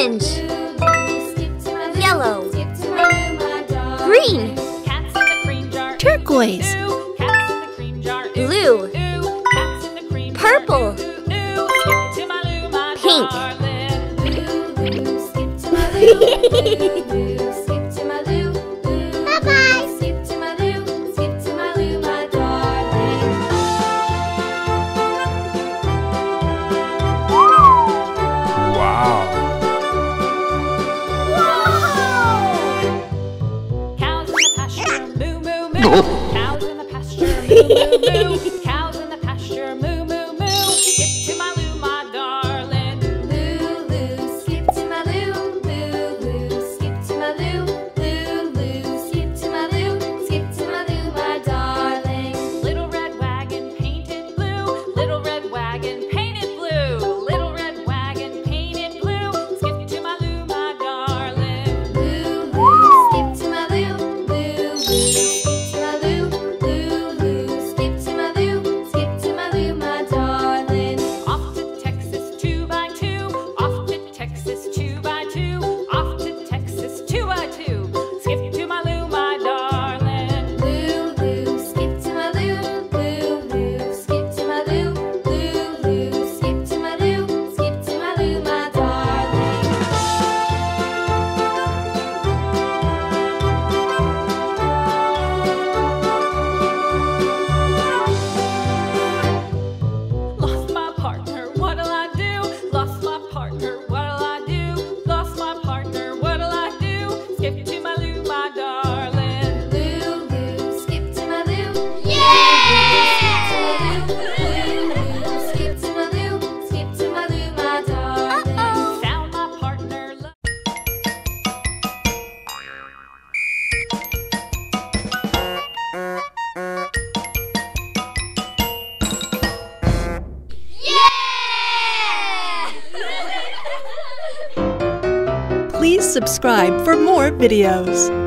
Orange. Yellow. Green. Turquoise. Blue. Purple. Pink. Bye-bye. Cows in the pasture, moo, moo, moo. Cows in the pasture, moo, moo, moo. Skip to my loo, my darling. Loo, loo, skip to my loo. Loo, loo, skip to my loo. Loo, loo, skip to my loo. Skip to my loo, my darling. Little red wagon painted blue. Little red wagon painted blue. Little red wagon painted blue. Skip to my loo, my darling. Loo, loo, skip to my loo. Loo, loo. Please subscribe for more videos.